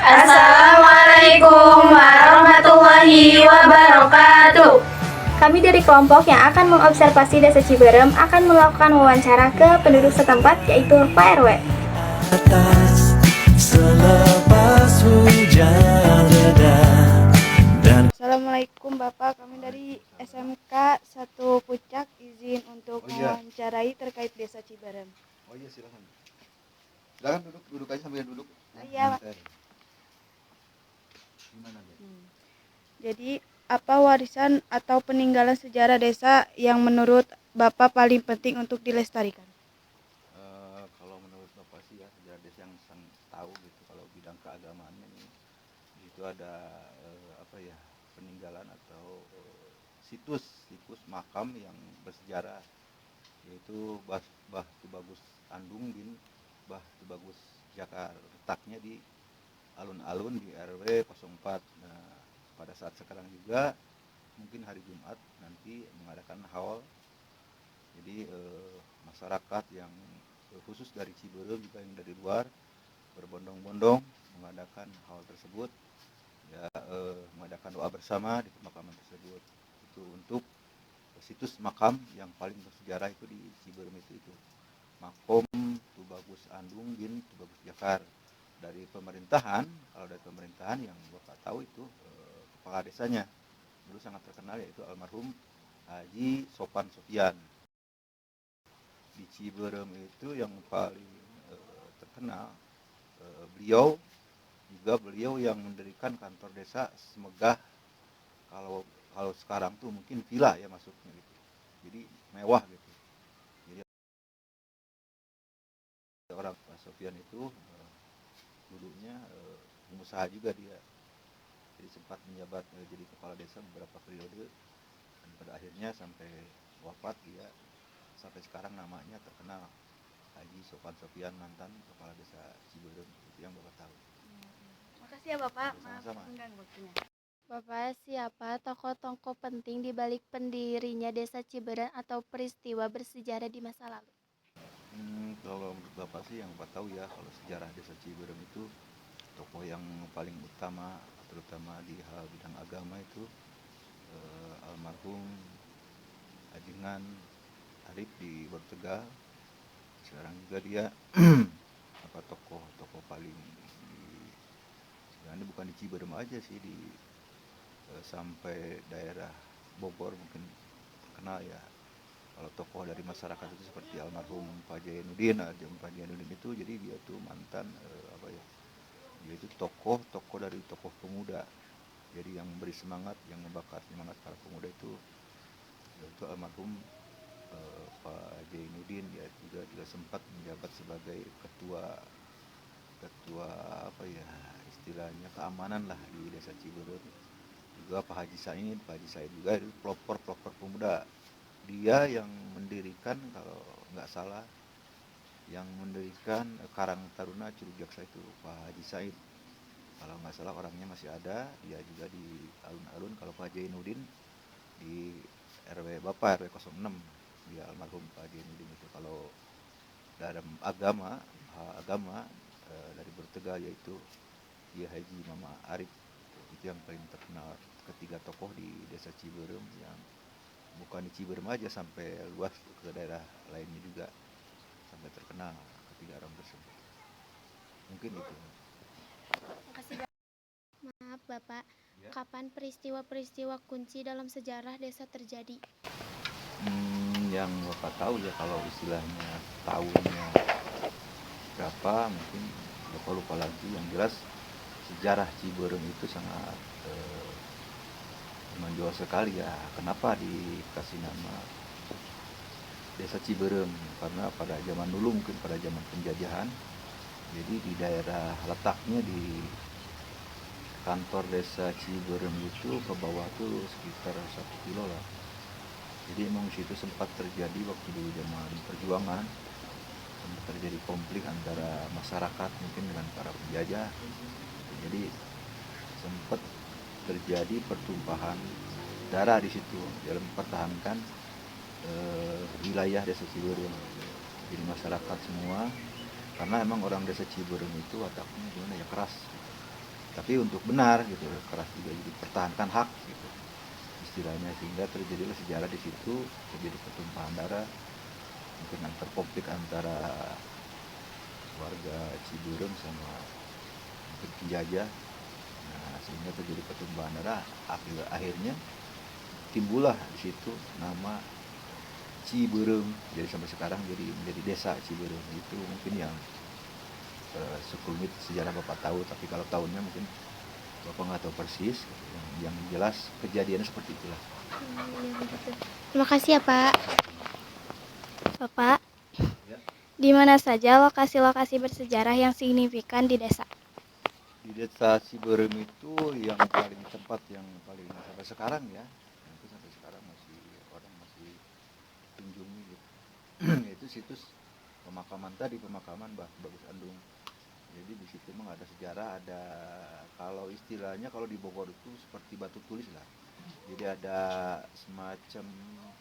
Assalamualaikum warahmatullahi wabarakatuh. Kami dari kelompok yang akan mengobservasi Desa Ciberem akan melakukan wawancara ke penduduk setempat, yaitu Pak RW. Assalamualaikum Bapak, kami dari SMK 1 Pucak izin untuk mewawancarai terkait Desa Ciberem. Oh iya, silakan. Silakan duduk aja sambil duduk. Iya, Pak. Gimana, Bu? Jadi, apa warisan atau peninggalan sejarah desa yang menurut Bapak paling penting untuk dilestarikan? Kalau menurut Bapak sih ya, sejarah desa yang sangat tahu gitu kalau bidang keagamaannya nih, itu ada peninggalan atau situs makam yang bersejarah, yaitu Bah Tubagus Andung bin Bah Tubagus Jakar, letaknya di alun-alun di RW 04. Nah, pada saat sekarang juga mungkin hari Jumat nanti mengadakan haul. Jadi masyarakat yang khusus dari Ciberem juga yang dari luar berbondong-bondong mengadakan haul tersebut, ya, mengadakan doa bersama di pemakaman tersebut. Itu untuk situs makam yang paling bersejarah itu di Ciberem itu Makom Tubagus Andung bin Tubagus Jakar. Dari pemerintahan, kalau dari pemerintahan yang Bapak tahu itu kepala desanya dulu sangat terkenal, yaitu almarhum Haji Sopan Sofian. Di Ciberem itu yang paling terkenal beliau yang mendirikan kantor desa Semegah. Kalau sekarang tuh mungkin villa ya masuknya gitu, jadi mewah gitu. Jadi orang Pak Sofian itu dulunya pengusaha juga dia, jadi sempat menjabat jadi kepala desa beberapa periode, dan pada akhirnya sampai wafat dia, sampai sekarang namanya terkenal Haji Sopan Sofian, mantan kepala desa Ciberem. Itu yang Bapak tahu. Makasih ya Bapak, maaf Sama-sama. mengganggu waktunya. Bapak, siapa tokoh-tokoh penting di balik pendirinya Desa Ciberem atau peristiwa bersejarah di masa lalu? Kalau menurut Bapak sih yang Bapak tahu ya, kalau sejarah desa Ciberem itu tokoh yang paling utama terutama di hal bidang agama itu almarhum Ajengan Arif di Tegal. Sekarang juga dia tokoh paling sebenarnya bukan di Ciberem aja sih, di sampai daerah Bogor mungkin terkenal ya. Kalau tokoh dari masyarakat itu seperti almarhum Pak Jainuddin. Pak Jainuddin itu jadi dia tuh mantan dia itu tokoh dari tokoh pemuda. Jadi yang beri semangat, yang membakar semangat para pemuda itu almarhum Pak Jainuddin. Dia juga sempat menjabat sebagai ketua istilahnya keamanan lah di desa Ciberem. Juga Pak Haji Said juga itu pelopor pemuda. Dia yang mendirikan, kalau nggak salah, yang mendirikan Karang Taruna Curug Jaksa itu Pak Haji Said. Kalau nggak salah orangnya masih ada, dia juga di alun-alun. Kalau Pak Jainuddin di Bapak RW 06, dia almarhum Pak Jainuddin itu. Kalau dalam agama dari Bertegal, yaitu dia Haji Mama Arif. Itu yang paling terkenal. Ketiga tokoh di desa Ciberem, yang bukan di Ciberem aja, sampai luas ke daerah lainnya juga sampai terkenal ketiga orang tersebut. Mungkin itu. Makasih, Bapak. Maaf Bapak, Ya. kapan peristiwa-peristiwa kunci dalam sejarah desa terjadi? Yang Bapak tahu ya, kalau istilahnya tahunnya berapa mungkin Bapak lupa lagi. Yang jelas sejarah Ciberem itu sangat menonjol sekali ya. Kenapa dikasih nama Desa Ciberem? Karena pada zaman dulu, mungkin pada zaman penjajahan, jadi di daerah letaknya di kantor desa Ciberem itu ke bawah tuh sekitar 1 kilo lah. Jadi emang situ sempat terjadi waktu dulu zaman perjuangan, sempat terjadi konflik antara masyarakat mungkin dengan para penjajah. Jadi sempat terjadi pertumpahan darah di situ dalam mempertahankan wilayah desa Ciberem. Jadi masyarakat semua, karena emang orang desa Ciberem itu wataknya gimana ya, keras. tapi untuk benar gitu, keras juga, jadi pertahankan hak gitu istilahnya, sehingga terjadilah sejarah di situ, terjadi pertumpahan darah, mungkin antar konflik antara warga Ciberem sama mungkin penjajah. Nah, sehingga terjadi pertumpahan darah, akhirnya timbullah di situ nama Ciberem. Jadi sampai sekarang jadi menjadi desa Ciberem. Itu mungkin yang sekelumit sejarah Bapak tahu, tapi kalau tahunnya mungkin Bapak nggak tahu persis. Yang jelas kejadiannya seperti itulah. Iya begitu. Terima kasih ya Pak. Bapak, Ya. di mana saja lokasi-lokasi bersejarah yang signifikan di desa? Di desa Ciberem itu yang paling tempat yang paling sampai sekarang ya, itu sampai sekarang masih orang masih kunjungi gitu. Yaitu situs pemakaman tadi, pemakaman Mbah Bagus Andung. Jadi di situ memang ada sejarah, ada kalau istilahnya kalau di Bogor itu seperti batu tulis lah. Jadi ada semacam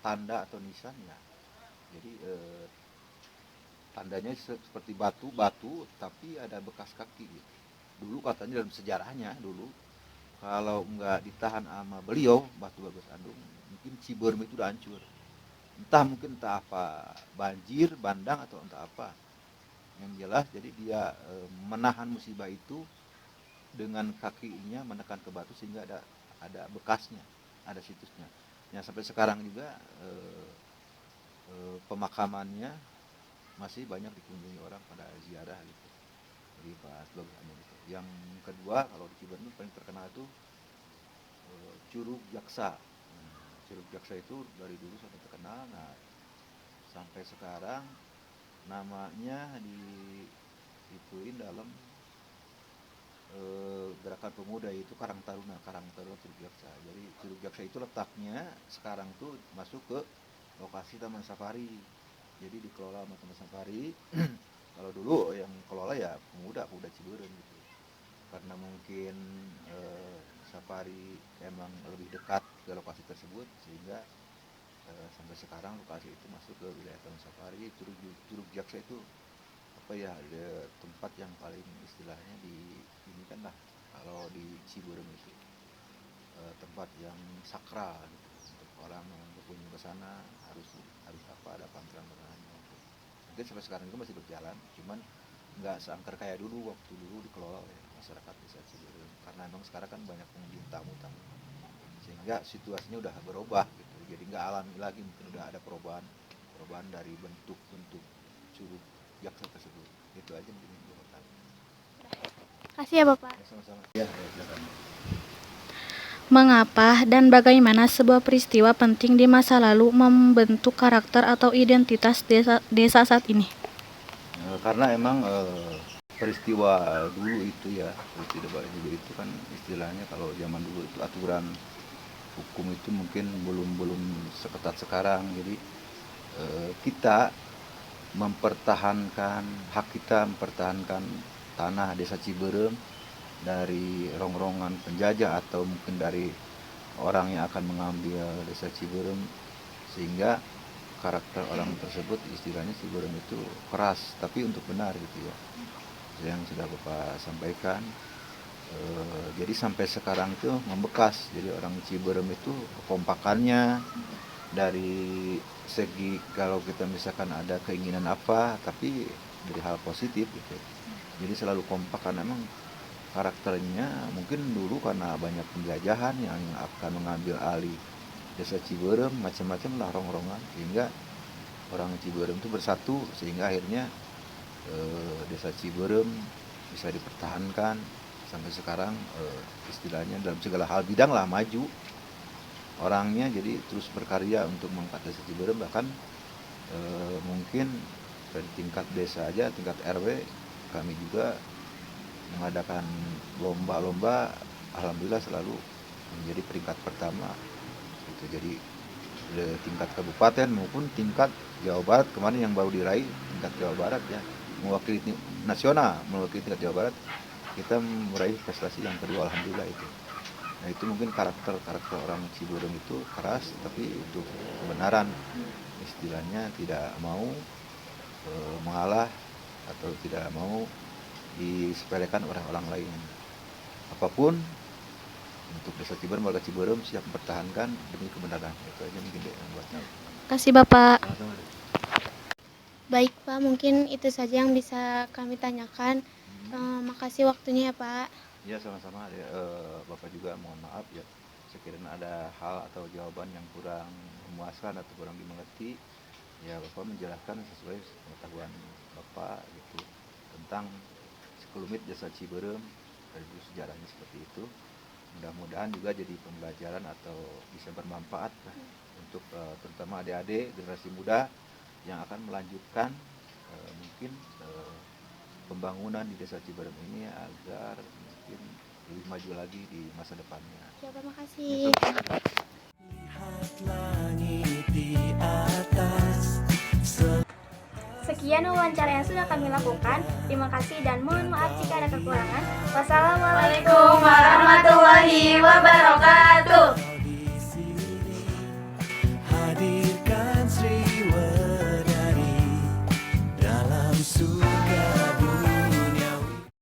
tanda atau nisan ya. Jadi tandanya seperti batu tapi ada bekas kaki gitu. Dulu katanya dalam sejarahnya dulu kalau nggak ditahan sama beliau Batu Bagus Andung, mungkin Ciberem itu udah hancur. Entah apa, banjir, bandang atau entah apa. Yang jelas jadi dia menahan musibah itu dengan kakinya menekan ke batu sehingga ada bekasnya, ada situsnya. Yang sampai sekarang juga pemakamannya masih banyak dikunjungi orang pada ziarah gitu. Jadi Pak Bagus Andung itu. Yang kedua kalau di Ciberem paling terkenal itu Curug Jaksa. Curug Jaksa itu dari dulu sampai terkenal. Nah, sampai sekarang namanya ituin dalam gerakan pemuda, itu Karang Taruna Curug Jaksa. Jadi Curug Jaksa itu letaknya sekarang tuh masuk ke lokasi Taman Safari. Jadi dikelola sama Taman Safari. Kalau dulu yang kelola ya pemuda Ciberem gitu. Karena mungkin Safari emang lebih dekat ke lokasi tersebut sehingga sampai sekarang lokasi itu masuk ke wilayah Taman Safari. Curug Jaksa itu apa ya, ada tempat yang paling istilahnya ini kan lah kalau di Ciberem itu tempat yang sakral gitu. Untuk orang yang berkunjung ke sana harus apa, ada panggilan-panggilannya. Mungkin sampai sekarang itu masih berjalan, cuman nggak seangker kayak dulu waktu dulu dikelola oleh masyarakat desa Ciberem, karena memang sekarang kan banyak pengunjung tamu sehingga situasinya udah berubah gitu. Jadi nggak alami lagi, mungkin udah ada perubahan dari bentuk Curug Jaksa tersebut. Itu aja mungkin yang gue tahu. Kasih ya Bapak. Ya, sama-sama. Ya, silakan. Mengapa dan bagaimana sebuah peristiwa penting di masa lalu membentuk karakter atau identitas desa saat ini? Karena emang peristiwa dulu itu ya, peristiwa dulu itu kan istilahnya kalau zaman dulu itu aturan hukum itu mungkin belum seketat sekarang. Jadi kita mempertahankan hak kita, mempertahankan tanah desa Ciberem dari rongrongan penjajah atau mungkin dari orang yang akan mengambil desa Ciberem, sehingga karakter orang tersebut istilahnya Ciberem itu keras tapi untuk benar gitu ya, yang sudah Bapak sampaikan. Jadi sampai sekarang itu membekas. Jadi orang Ciberem itu kekompakannya dari segi kalau kita misalkan ada keinginan apa, tapi dari hal positif gitu. Jadi selalu kompak karena memang karakternya mungkin dulu karena banyak penjajahan yang akan mengambil alih desa Ciberem, macam-macam lah rongrongan, sehingga orang Ciberem itu bersatu sehingga akhirnya desa Ciberem bisa dipertahankan sampai sekarang. Istilahnya dalam segala hal bidang lah maju orangnya, jadi terus berkarya untuk mengangkat desa Ciberem. Bahkan mungkin dari tingkat desa aja, tingkat RW kami juga mengadakan lomba-lomba, alhamdulillah selalu menjadi peringkat pertama gitu. Jadi tingkat kabupaten maupun tingkat Jawa Barat kemarin yang baru diraih tingkat Jawa Barat ya, mewakili nasional, mewakili tingkat Jawa Barat, kita meraih prestasi yang kedua alhamdulillah itu. Nah itu mungkin karakter orang Ciberem itu keras tapi untuk kebenaran, istilahnya tidak mau mengalah atau tidak mau disepelekan oleh orang lain. apapun untuk Desa Ciberem, warga Ciberem siap mempertahankan demi kebenaran. Itu aja mungkin deh yang buat tahu. Kasih Bapak. Sama-sama deh. Baik Pak, mungkin itu saja yang bisa kami tanyakan. Makasih waktunya ya Pak. Ya sama-sama deh. Bapak juga mohon maaf ya sekiranya ada hal atau jawaban yang kurang memuaskan atau kurang dimengerti, ya Bapak menjelaskan sesuai pengetahuan Bapak gitu tentang sekelumit Desa Ciberem dari dulu sejarahnya seperti itu. Mudah-mudahan juga jadi pembelajaran atau bisa bermanfaat lah untuk terutama adik-adik generasi muda yang akan melanjutkan mungkin pembangunan di Desa Ciberem ini agar mungkin lebih maju lagi di masa depannya. Ya, terima kasih. Sekian wawancara yang sudah kami lakukan. Terima kasih dan mohon maaf jika ada kekurangan. Wassalamualaikum Waalaikumsalam warahmatullahi